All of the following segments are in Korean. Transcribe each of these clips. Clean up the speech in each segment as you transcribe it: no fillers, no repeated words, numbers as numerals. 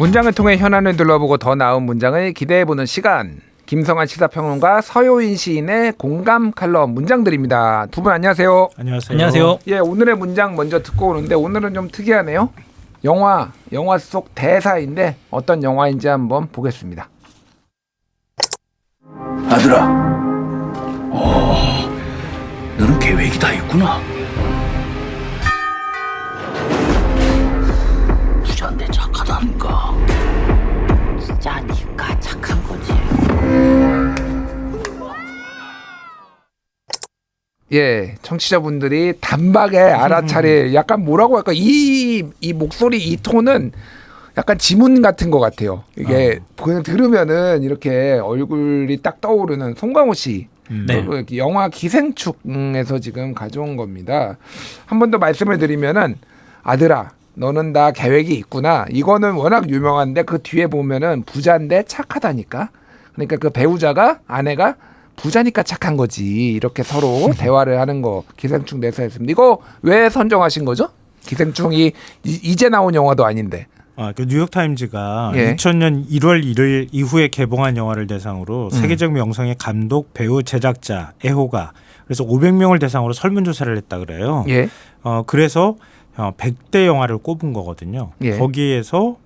문장을 통해 현안을 둘러보고 더 나은 문장을 기대해보는 시간. 김성환 시사평론가, 서효인 시인의 공감 칼럼 문장들입니다. 두 분 안녕하세요. 안녕하세요. 예, 오늘의 문장 먼저 듣고 오는데 오늘은 좀 특이하네요. 영화 속 대사인데 어떤 영화인지 한번 보겠습니다. 아들아, 너는 계획이 다 있구나. 부자인데 착하다니까. 진짜 니가 착한 거지. 예, 청취자분들이 단박에 알아차릴 약간 뭐라고 할까, 이 목소리, 이 톤은 약간 지문 같은 것 같아요. 이게 그냥 들으면은 이렇게 얼굴이 딱 떠오르는 송강호 씨. 네. 영화 기생충에서 지금 가져온 겁니다. 한 번 더 말씀을 드리면은, 아들아, 너는 다 계획이 있구나. 이거는 워낙 유명한데 그 뒤에 보면은 부자인데 착하다니까. 그러니까 그 배우자가, 아내가 부자니까 착한 거지. 이렇게 서로 대화를 하는 거 기생충 대사였습니다. 이거 왜 선정하신 거죠? 기생충이 이제 나온 영화도 아닌데. 그 뉴욕타임즈가 예. 2000년 1월 1일 이후에 개봉한 영화를 대상으로 세계적 명성의 감독, 배우, 제작자, 애호가 그래서 500명을 대상으로 설문조사를 했다 그래요. 예. 그래서 100대 영화를 꼽은 거거든요. 예. 거기에서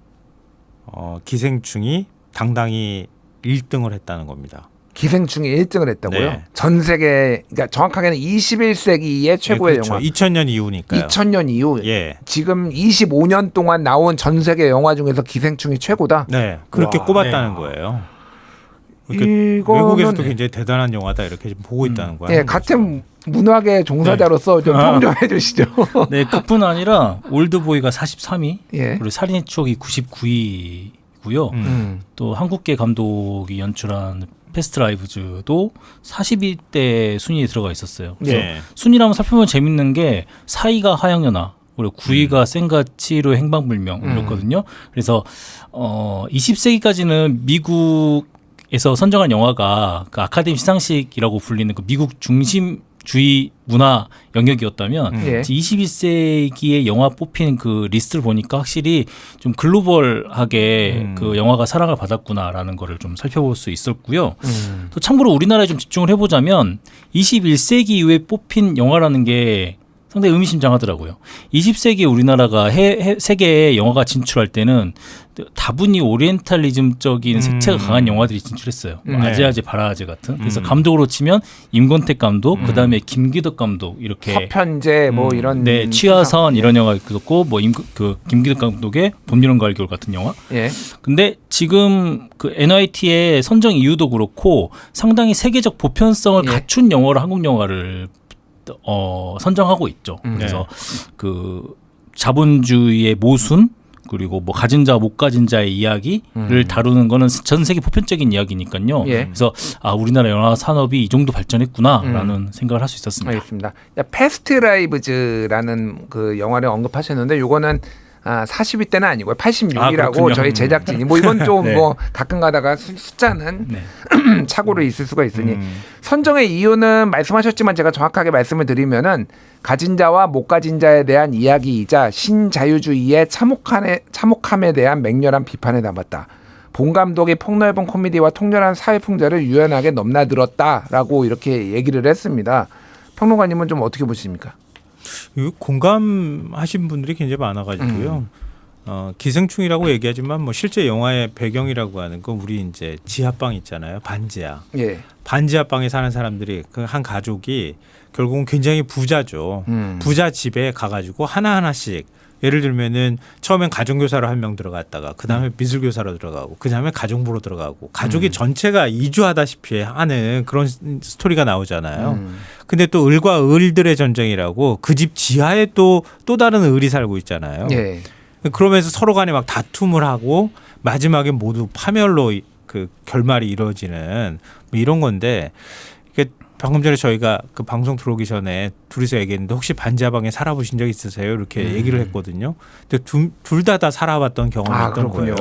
기생충이 당당히 1등을 했다는 겁니다. 기생충이 1등을 했다고요? 네. 전 세계, 그러니까 정확하게는 21세기의 최고의 그렇죠. 영화. 2000년 이후니까요. 2000년 이후. 예. 지금 25년 동안 나온 전 세계 영화 중에서 기생충이 최고다. 네. 그렇게 와. 꼽았다는 거예요. 그러니까 이거는 외국에서도 굉장히 대단한 영화다 이렇게 좀 보고 있다는 거예요. 예, 같은 문화계 종사자로서 좀 평 좀 해주시죠. 네, 그뿐 아니라 올드보이가 43위, 예. 그리고 살인의 추억이 99위고요. 또 한국계 감독이 연출한 패스트 라이브즈도 40위대 순위에 들어가 있었어요. 그래서 예. 순위를 한번 살펴보면 재밌는 게 4위가 하양연화, 그리고 9위가 센가치로 행방불명 이렇거든요. 그래서 20세기까지는 미국에서 선정한 영화가 그 아카데미 시상식이라고 불리는 그 미국 중심주의 문화 영역이었다면 예. 21세기의 영화 뽑힌 그 리스트를 보니까 확실히 좀 글로벌하게 그 영화가 사랑을 받았구나라는 거를 좀 살펴볼 수 있었고요. 또 참고로 우리나라에 좀 집중을 해보자면 21세기 이후에 뽑힌 영화라는 게 상당히 의미심장하더라고요. 20세기 우리나라가 세계에 영화가 진출할 때는 다분히 오리엔탈리즘적인 색채가 강한 영화들이 진출했어요. 뭐 네. 아제아제 바라아제 같은. 그래서 감독으로 치면 임권택 감독, 그다음에 김기덕 감독 이렇게 서편제 뭐 이런. 네, 취하선 이런 영화가 있었고 뭐 김기덕 감독의 봄, 여름, 가을, 겨울 같은 영화. 예. 근데 지금 그 NYT의 선정 이유도 그렇고 상당히 세계적 보편성을 예. 갖춘 영화로 한국 영화를 선정하고 있죠. 그래서 그 자본주의의 모순 그리고 뭐 가진 자와 못 가진 자의 이야기를 다루는 거는 전 세계 보편적인 이야기니까요. 예. 그래서 우리나라 영화 산업이 이 정도 발전했구나라는 생각을 할 수 있었습니다. 알겠습니다. 패스트 라이브즈라는 그 영화를 언급하셨는데 요거는 40위 때는 아니고요. 86이라고 그렇군요. 저희 제작진이 뭐 이건 좀 네. 뭐 가끔 가다가 숫자는 네. 착오로 있을 수가 있으니 선정의 이유는 말씀하셨지만 제가 정확하게 말씀을 드리면은 가진 자와 못 가진 자에 대한 이야기이자 신자유주의의 참혹함에 대한 맹렬한 비판에 담았다. 본 감독이 폭넓은 코미디와 통렬한 사회 풍자를 유연하게 넘나들었다라고 이렇게 얘기를 했습니다. 평론가님은 좀 어떻게 보십니까? 공감하신 분들이 굉장히 많아가지고요. 기생충이라고 얘기하지만 뭐 실제 영화의 배경이라고 하는 건 우리 이제 지하방 있잖아요. 반지하. 예. 반지하방에 사는 사람들이 그 한 가족이 결국은 굉장히 부자죠. 부자 집에 가가지고 하나하나씩 예를 들면은 처음엔 가정교사로 한 명 들어갔다가 그다음에 미술교사로 들어가고 그다음에 가정부로 들어가고 가족이 전체가 이주하다시피 하는 그런 스토리가 나오잖아요. 근데 또 을과 을들의 전쟁이라고 그 집 지하에 또 다른 을이 살고 있잖아요. 예. 그러면서 서로 간에 막 다툼을 하고 마지막에 모두 파멸로 그 결말이 이루어지는 뭐 이런 건데 방금 전에 저희가 그 방송 들어오기 전에 둘이서 얘기했는데 혹시 반지하방에 살아보신 적 있으세요? 이렇게 얘기를 했거든요. 근데 둘 다 살아봤던 경험이 있던 거예요.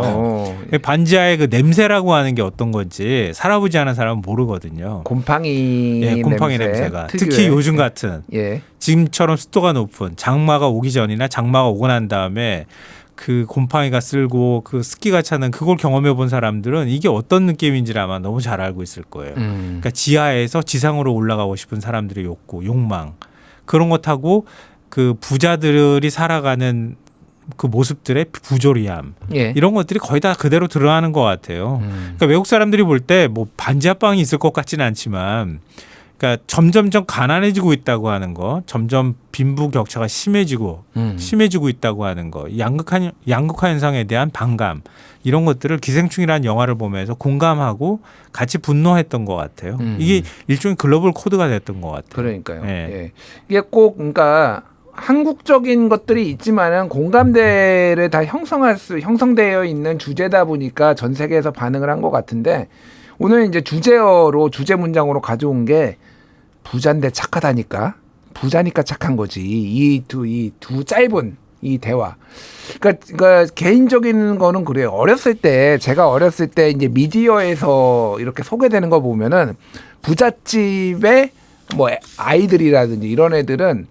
반지하의 그 냄새라고 하는 게 어떤 건지 살아보지 않은 사람은 모르거든요. 곰팡이 냄새가 특유의. 특히 요즘 같은 예. 지금처럼 습도가 높은 장마가 오기 전이나 장마가 오고 난 다음에 그 곰팡이가 쓸고 그 습기가 차는 그걸 경험해 본 사람들은 이게 어떤 느낌인지를 아마 너무 잘 알고 있을 거예요. 그러니까 지하에서 지상으로 올라가고 싶은 사람들의 욕구, 욕망 그런 것하고 그 부자들이 살아가는 그 모습들의 부조리함 예. 이런 것들이 거의 다 그대로 드러나는 것 같아요. 그러니까 외국 사람들이 볼 때 뭐 반지하방이 있을 것 같지는 않지만 그러니까 점점점 가난해지고 있다고 하는 거, 점점 빈부격차가 심해지고 있다고 하는 거, 양극화 현상에 대한 반감 이런 것들을 기생충이라는 영화를 보면서 공감하고 같이 분노했던 것 같아요. 이게 일종의 글로벌 코드가 됐던 것 같아요. 그러니까요. 예. 예. 이게 꼭 그러니까 한국적인 것들이 있지만은 공감대를 다 형성되어 있는 주제다 보니까 전 세계에서 반응을 한 것 같은데 오늘 이제 주제 문장으로 가져온 게 부자인데 착하다니까 부자니까 착한 거지 이 두 짧은 이 대화. 그러니까 개인적인 거는 그래요. 제가 어렸을 때 이제 미디어에서 이렇게 소개되는 거 보면은 부잣집의 뭐 아이들이라든지 이런 애들은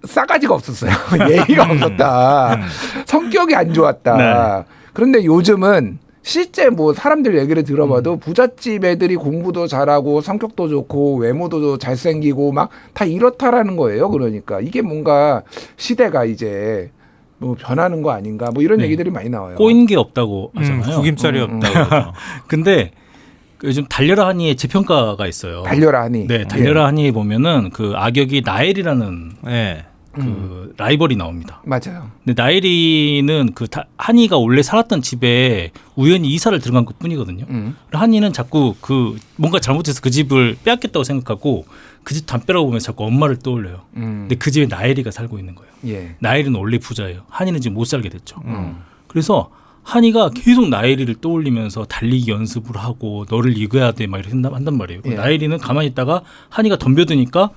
싸가지가 없었어요. 예의가 없었다. 성격이 안 좋았다. 네. 그런데 요즘은 실제 뭐 사람들 얘기를 들어봐도 부잣집 애들이 공부도 잘하고 성격도 좋고 외모도 잘생기고 막 다 이렇다라는 거예요. 그러니까 이게 뭔가 시대가 이제 뭐 변하는 거 아닌가 뭐 이런 네. 얘기들이 많이 나와요. 꼬인 게 없다고 하잖아요. 구김살이 없다고. 근데 요즘 달려라 하니에 재평가가 있어요. 달려라 하니. 네, 달려라 하니에 보면은 그 악역이 나엘이라는 네. 그 라이벌이 나옵니다. 맞아요. 근데 나엘이는 그 한이가 원래 살았던 집에 우연히 이사를 들어간 것 뿐이거든요. 한이는 자꾸 그 뭔가 잘못해서 그 집을 빼앗겼다고 생각하고 그 집 담벼락을 보면서 자꾸 엄마를 떠올려요. 근데 그 집에 나엘이가 살고 있는 거예요. 예. 나엘이는 원래 부자예요. 한이는 지금 못 살게 됐죠. 그래서 한이가 계속 나엘이를 떠올리면서 달리기 연습을 하고 너를 이겨야 돼 막 이렇게 한단 말이에요. 예. 나엘이는 가만히 있다가 한이가 덤벼드니까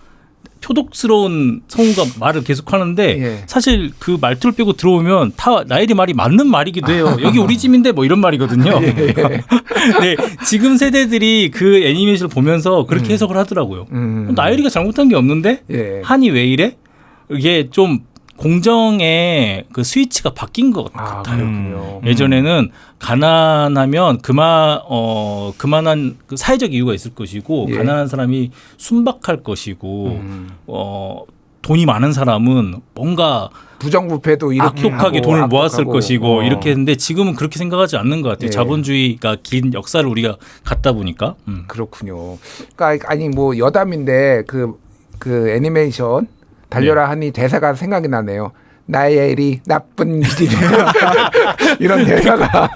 표독스러운 성우가 말을 계속 하는데 예. 사실 그 말투를 빼고 들어오면 다 나엘이 말이 맞는 말이기도 해요. 여기 우리 집인데 뭐 이런 말이거든요. 네, 지금 세대들이 그 애니메이션을 보면서 그렇게 해석을 하더라고요. 나엘이가 잘못한 게 없는데 예. 한이 왜 이래? 이게 좀 공정의 그 스위치가 바뀐 것 같아요. 그렇군요. 예전에는 가난하면 그만한 그 사회적 이유가 있을 것이고 예. 가난한 사람이 순박할 것이고 돈이 많은 사람은 뭔가 부정부패도 이렇게 악독하게 하고 돈을 모았을 악독하고. 것이고 이렇게 했는데 지금은 그렇게 생각하지 않는 것 같아요. 예. 자본주의가 긴 역사를 우리가 갖다 보니까. 그렇군요. 그러니까 아니 뭐 여담인데 그 애니메이션 달려라 하니 대사가 생각이 나네요. 나의 일이 나쁜 일이 이런 대사가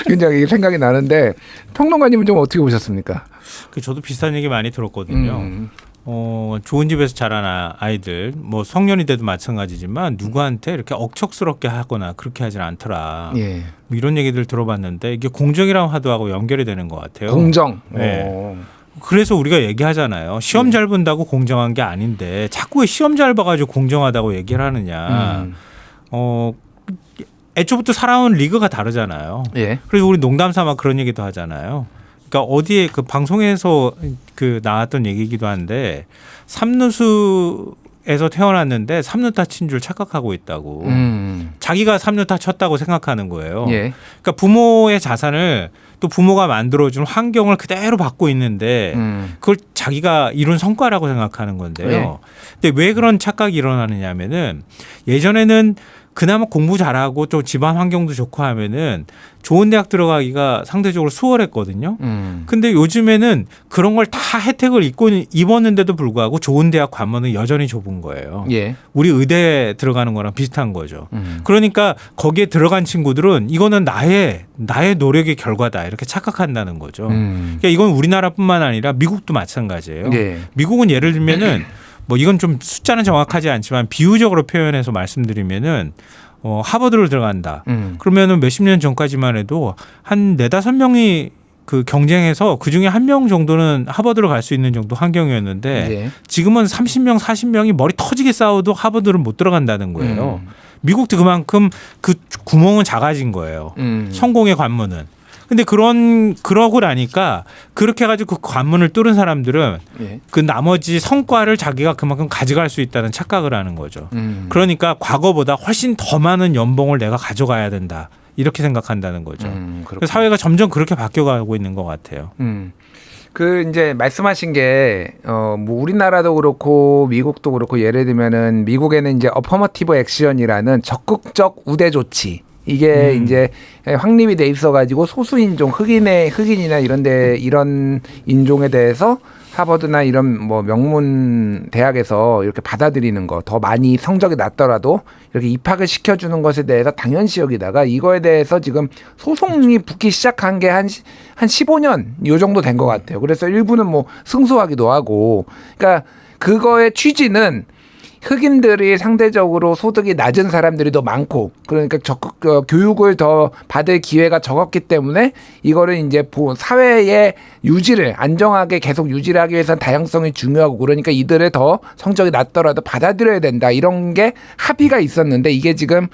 굉장히 생각이 나는데 평론가님은 좀 어떻게 보셨습니까? 저도 비슷한 얘기 많이 들었거든요. 좋은 집에서 자란 아이들, 뭐 성년이 돼도 마찬가지지만 누구한테 이렇게 억척스럽게 하거나 그렇게 하진 않더라. 예. 뭐 이런 얘기들 들어봤는데 이게 공정이라는 화두하고 연결이 되는 것 같아요. 공정. 네. 그래서 우리가 얘기하잖아요. 시험 잘 본다고 공정한 게 아닌데 자꾸 왜 시험 잘 봐가지고 공정하다고 얘기를 하느냐. 애초부터 살아온 리그가 다르잖아요. 예. 그래서 우리 농담 삼아 그런 얘기도 하잖아요. 그러니까 어디에 그 방송에서 그 나왔던 얘기이기도 한데 삼루수에서 태어났는데 삼루타 친 줄 착각하고 있다고. 자기가 삼루타 쳤다고 생각하는 거예요. 예. 그러니까 부모의 자산을 또 부모가 만들어준 환경을 그대로 받고 있는데 그걸 자기가 이룬 성과라고 생각하는 건데요. 네. 근데 왜 그런 착각이 일어나느냐 하면은 예전에는 그나마 공부 잘하고 또 집안 환경도 좋고 하면은 좋은 대학 들어가기가 상대적으로 수월했거든요. 근데 요즘에는 그런 걸 다 혜택을 입었는데도 불구하고 좋은 대학 관문은 여전히 좁은 거예요. 예. 우리 의대에 들어가는 거랑 비슷한 거죠. 그러니까 거기에 들어간 친구들은 이거는 나의 노력의 결과다 이렇게 착각한다는 거죠. 그러니까 이건 우리나라뿐만 아니라 미국도 마찬가지예요. 예. 미국은 예를 들면은 뭐 이건 좀 숫자는 정확하지 않지만 비유적으로 표현해서 말씀드리면은 하버드를 들어간다. 그러면은 몇십 년 전까지만 해도 한 4-5명이 그 경쟁해서 그중에 1명 정도는 하버드를 갈 수 있는 정도 환경이었는데 예. 지금은 30명, 40명이 머리 터지게 싸워도 하버드를 못 들어간다는 거예요. 미국도 그만큼 그 구멍은 작아진 거예요. 성공의 관문은. 근데 그러고 나니까 그렇게 해가지고 그 관문을 뚫은 사람들은 예. 그 나머지 성과를 자기가 그만큼 가져갈 수 있다는 착각을 하는 거죠. 그러니까 과거보다 훨씬 더 많은 연봉을 내가 가져가야 된다. 이렇게 생각한다는 거죠. 그래서 사회가 점점 그렇게 바뀌어가고 있는 것 같아요. 그 이제 말씀하신 게 뭐 우리나라도 그렇고 미국도 그렇고 예를 들면은 미국에는 이제 어퍼머티브 액션이라는 적극적 우대 조치 이게 이제 확립이 돼 있어 가지고 소수 인종 흑인이나 이런 인종에 대해서 하버드나 이런 뭐 명문 대학에서 이렇게 받아들이는 거 더 많이 성적이 낮더라도 이렇게 입학을 시켜주는 것에 대해서 당연시 여기다가 이거에 대해서 지금 소송이 붙기 시작한 게 한 15년 요 정도 된 것 같아요. 그래서 일부는 뭐 승소하기도 하고 그러니까 그거의 취지는 흑인들이 상대적으로 소득이 낮은 사람들이 더 많고 그러니까 적극 교육을 더 받을 기회가 적었기 때문에 이거를 이제 사회의 유지를 안정하게 계속 유지를 하기 위해서는 다양성이 중요하고 그러니까 이들을 더 성적이 낮더라도 받아들여야 된다 이런 게 합의가 있었는데 이게 지금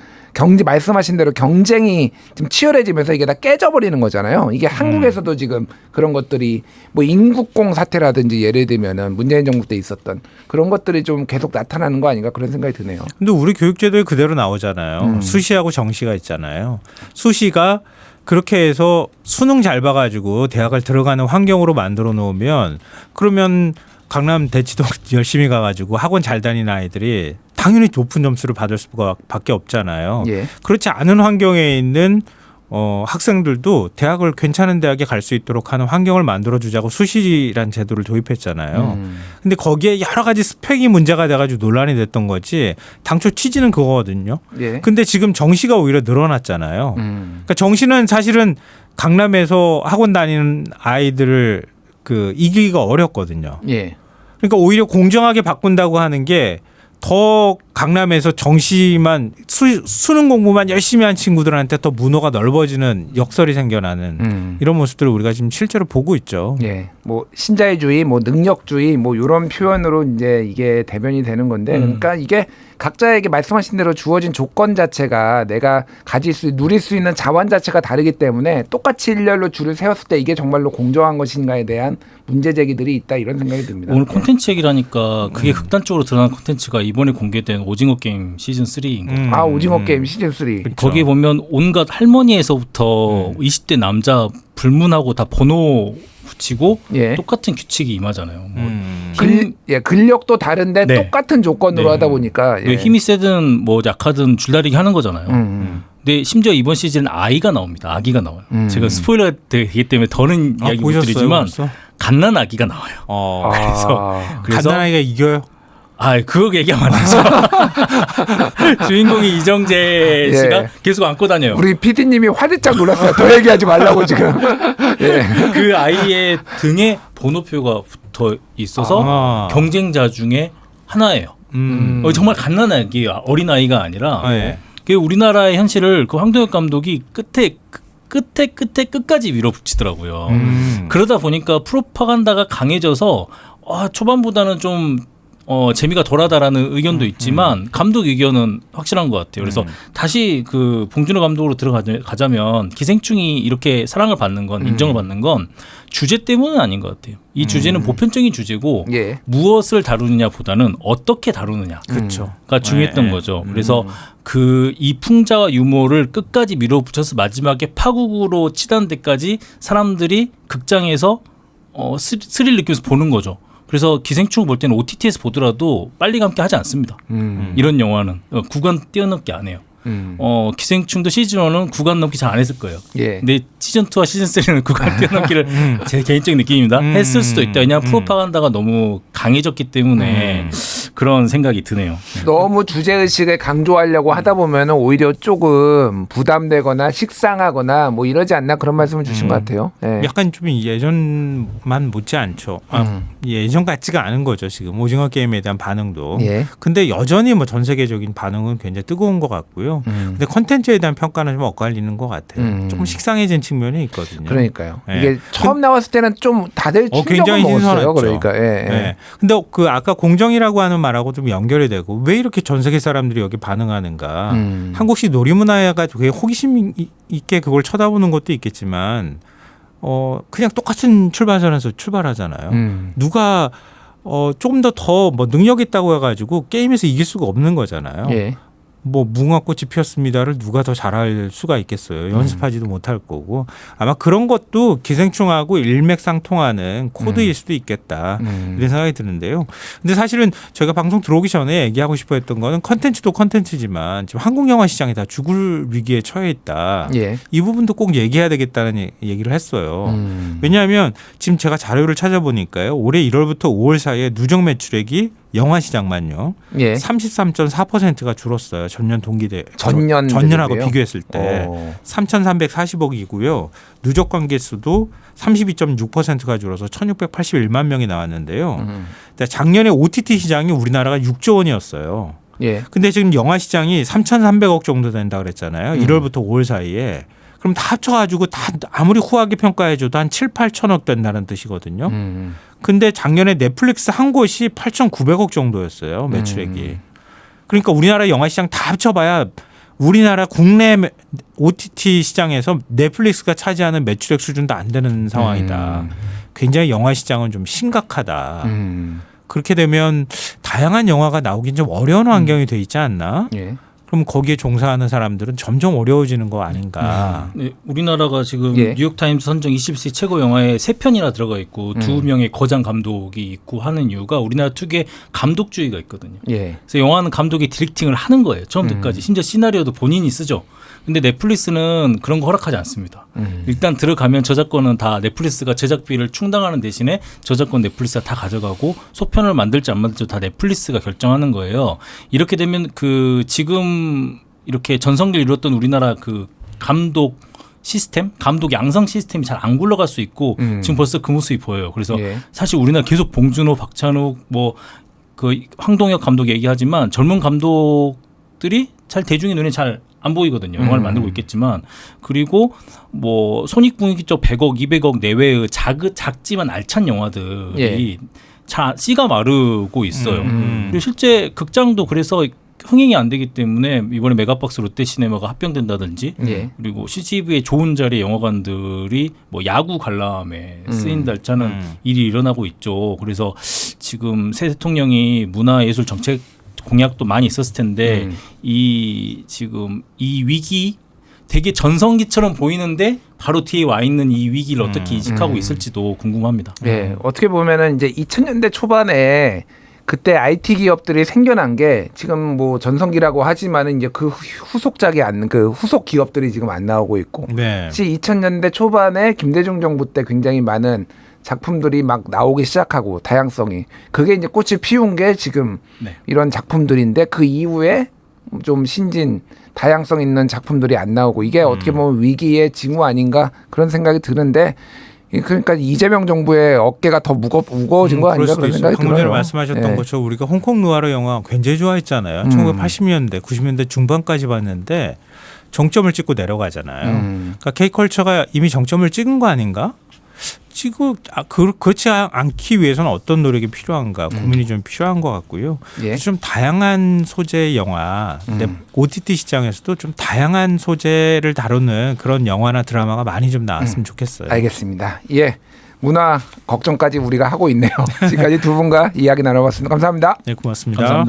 말씀하신 대로 경쟁이 좀 치열해지면서 이게 다 깨져버리는 거잖아요. 이게 한국에서도 지금 그런 것들이 뭐 인국공 사태라든지 예를 들면은 문재인 정부 때 있었던 그런 것들이 좀 계속 나타나는 거 아닌가 그런 생각이 드네요. 근데 우리 교육제도에 그대로 나오잖아요. 수시하고 정시가 있잖아요. 수시가 그렇게 해서 수능 잘 봐가지고 대학을 들어가는 환경으로 만들어 놓으면 그러면 강남 대치동 열심히 가가지고 학원 잘 다니는 아이들이 당연히 높은 점수를 받을 수밖에 없잖아요. 예. 그렇지 않은 환경에 있는 학생들도 대학을 괜찮은 대학에 갈 수 있도록 하는 환경을 만들어주자고 수시란 제도를 도입했잖아요. 근데 거기에 여러 가지 스펙이 문제가 돼가지고 논란이 됐던 거지 당초 취지는 그거거든요. 예. 근데 지금 정시가 오히려 늘어났잖아요. 그러니까 정시는 사실은 강남에서 학원 다니는 아이들을 이기기가 어렵거든요. 예. 그러니까 오히려 공정하게 바꾼다고 하는 게 더 강남에서 정시만 수능 공부만 열심히 한 친구들한테 더 문호가 넓어지는 역설이 생겨나는 이런 모습들을 우리가 지금 실제로 보고 있죠. 예. 뭐 신자유주의, 뭐 능력주의, 뭐 이런 표현으로 이제 이게 대변이 되는 건데, 그러니까 이게 각자에게 말씀하신 대로 주어진 조건 자체가 내가 누릴 수 있는 자원 자체가 다르기 때문에 똑같이 일렬로 줄을 세웠을 때 이게 정말로 공정한 것인가에 대한 문제 제기들이 있다 이런 생각이 듭니다. 오늘 콘텐츠 얘기라니까 그게 극단적으로 드러난 콘텐츠가 이번에 공개된 오징어 게임 시즌 3인 거. 아 오징어 게임 시즌 3. 거기에 보면 온갖 할머니에서부터 20대 남자 불문하고 다 번호 붙이고 예. 똑같은 규칙이 임하잖아요. 뭐 근력도 다른데 네. 똑같은 조건으로 네. 하다 보니까 예. 힘이 세든 뭐 약하든 줄다리기 하는 거잖아요. 근데 심지어 이번 시즌은 아이가 나옵니다. 아기가 나와요. 제가 스포일러 되기 때문에 더는 이야기 못 드리지만 갓난 아기가 나와요. 그래서 갓난 아이가 이겨요? 그거 얘기하면 안 되죠. 주인공이 이정재 씨가 예. 계속 안고 다녀요. 우리 PD님이 화들짝 놀랐어요. 더 얘기하지 말라고 지금. 예. 그 아이의 등에 번호표가 붙어 있어서 경쟁자 중에 하나예요. 정말 갓난 아기, 어린 아이가 아니라 그 우리나라의 현실을 그 황동혁 감독이 끝까지 밀어붙이더라고요. 그러다 보니까 프로파간다가 강해져서 초반보다는 좀 재미가 덜하다라는 의견도 있지만 감독 의견은 확실한 것 같아요. 그래서 다시 그 봉준호 감독으로 들어가자면 기생충이 이렇게 사랑을 받는 건 인정을 받는 건 주제 때문은 아닌 것 같아요. 이 주제는 보편적인 주제고 예. 무엇을 다루느냐보다는 어떻게 다루느냐가 중요했던 거죠. 그래서 이 풍자와 유머를 끝까지 밀어붙여서 마지막에 파국으로 치닫는 데까지 사람들이 극장에서 스릴 느끼면서 보는 거죠. 그래서 기생충을 볼 때는 OTT에서 보더라도 빨리 감기 하지 않습니다. 이런 영화는 구간 뛰어넘기 안 해요. 기생충도 시즌 1은 구간 넘기 잘 안 했을 거예요. 예. 근데 시즌 2와 시즌 3는 구간 뛰어넘기를 제 개인적인 느낌입니다. 했을 수도 있다. 왜냐하면 프로파간다가 너무 강해졌기 때문에 그런 생각이 드네요. 너무 주제의식을 강조하려고 하다 보면 오히려 조금 부담되거나 식상하거나 뭐 이러지 않나 그런 말씀을 주신 것 같아요. 예. 약간 좀 예전만 못지 않죠. 예전 같지가 않은 거죠. 지금 오징어 게임에 대한 반응도. 예. 근데 여전히 뭐 전 세계적인 반응은 굉장히 뜨거운 것 같고요. 같고요. 근데 컨텐츠에 대한 평가는 좀 엇갈리는 것 같아요. 조금 식상해진 측면이 있거든요. 그러니까요. 예. 이게 처음 나왔을 때는 좀 다들 충격을 굉장히 먹었어요. 신선했죠. 그러니까. 예, 예. 네. 근데 그 아까 공정이라고 하는 말하고 좀 연결이 되고 왜 이렇게 전 세계 사람들이 여기 반응하는가. 한국식 놀이문화가 되게 호기심 있게 그걸 쳐다보는 것도 있겠지만 그냥 똑같은 출발선에서 출발하잖아요. 누가 조금 더 뭐 능력 있다고 해가지고 게임에서 이길 수가 없는 거잖아요. 예. 뭐 무궁화꽃이 피었습니다를 누가 더 잘할 수가 있겠어요. 연습하지도 못할 거고 아마 그런 것도 기생충하고 일맥상통하는 코드일 수도 있겠다 이런 생각이 드는데요. 근데 사실은 저희가 방송 들어오기 전에 얘기하고 싶어했던 거는 컨텐츠도 컨텐츠지만 지금 한국 영화 시장이 다 죽을 위기에 처해 있다. 예. 이 부분도 꼭 얘기해야 되겠다는 얘기를 했어요. 왜냐하면 지금 제가 자료를 찾아보니까요. 올해 1월부터 5월 사이에 누적 매출액이 영화 시장만요. 예. 33.4%가 줄었어요. 전년 동기대 대비요? 전년하고 비교했을 때 오. 3,340억이고요. 누적 관객 수도 32.6%가 줄어서 1,681만 명이 나왔는데요. 근데 작년에 OTT 시장이 우리나라가 6조 원이었어요. 예. 근데 지금 영화 시장이 3,300억 정도 된다 그랬잖아요. 1월부터 5월 사이에. 그럼 다 합쳐가지고 다 아무리 후하게 평가해줘도 한 7, 8천억 된다는 뜻이거든요. 근데 작년에 넷플릭스 한 곳이 8,900억 정도였어요. 매출액이. 그러니까 우리나라 영화 시장 다 합쳐봐야 우리나라 국내 OTT 시장에서 넷플릭스가 차지하는 매출액 수준도 안 되는 상황이다. 굉장히 영화 시장은 좀 심각하다. 그렇게 되면 다양한 영화가 나오긴 좀 어려운 환경이 돼 있지 않나? 예. 그럼 거기에 종사하는 사람들은 점점 어려워지는 거 아닌가. 네, 우리나라가 지금 예. 뉴욕타임스 선정 21세기 최고 영화에 3편이나 들어가 있고 2명의 거장 감독이 있고 하는 이유가 우리나라 특유의 감독주의가 있거든요. 예. 그래서 영화는 감독이 디렉팅을 하는 거예요. 처음부터까지. 심지어 시나리오도 본인이 쓰죠. 근데 넷플릭스는 그런 거 허락하지 않습니다. 일단 들어가면 저작권은 다 넷플릭스가 제작비를 충당하는 대신에 저작권 넷플릭스가 다 가져가고 소편을 만들지 안 만들지 다 넷플릭스가 결정하는 거예요. 이렇게 되면 그 지금 이렇게 전성기를 이뤘던 우리나라 그 감독 시스템, 감독 양성 시스템이 잘 안 굴러갈 수 있고 지금 벌써 그 모습이 보여요. 그래서 예. 사실 우리나라 계속 봉준호, 박찬욱, 뭐 그 황동혁 감독 얘기하지만 젊은 감독들이 잘 대중의 눈에 잘 안 보이거든요. 영화를 만들고 있겠지만 그리고 뭐 손익분기점 100억, 200억 내외의 작지만 알찬 영화들이 예. 씨가 마르고 있어요. 그리고 실제 극장도 그래서 흥행이 안 되기 때문에 이번에 메가박스 롯데시네마가 합병된다든지 예. 그리고 CGV의 좋은 자리 영화관들이 뭐 야구 관람에 쓰인달자는 일이 일어나고 있죠. 그래서 지금 새 대통령이 문화예술 정책 공약도 많이 있었을 텐데 이 지금 이 위기 되게 전성기처럼 보이는데 바로 뒤에 와 있는 이 위기를 어떻게 이직하고 있을지도 궁금합니다. 예. 어떻게 보면은 이제 2000년대 초반에 그때 IT 기업들이 생겨난 게 지금 뭐 전성기라고 하지만은 이제 그 후속작이 그 후속 기업들이 지금 안 나오고 있고. 네. 혹시 2000년대 초반에 김대중 정부 때 굉장히 많은 작품들이 막 나오기 시작하고 다양성이 그게 이제 꽃을 피운 게 지금 네. 이런 작품들인데 그 이후에 좀 신진 다양성 있는 작품들이 안 나오고 이게 어떻게 보면 위기의 징후 아닌가 그런 생각이 드는데 그러니까 이재명 정부의 어깨가 더 무거워진 거 아닌가 그런 생각이 방금 전에 들어요. 말씀하셨던 예. 것처럼 우리가 홍콩 누아르 영화 굉장히 좋아했잖아요. 1980년대, 90년대 중반까지 봤는데 정점을 찍고 내려가잖아요. 그러니까 K컬처가 이미 정점을 찍은 거 아닌가? 지금 그렇지 않기 위해서는 어떤 노력이 필요한가 고민이 좀 필요한 것 같고요. 예. 좀 다양한 소재의 영화, OTT 시장에서도 좀 다양한 소재를 다루는 그런 영화나 드라마가 많이 좀 나왔으면 좋겠어요. 알겠습니다. 예. 문화 걱정까지 우리가 하고 있네요. 지금까지 두 분과 이야기 나눠봤습니다. 감사합니다. 네, 고맙습니다. 감사합니다.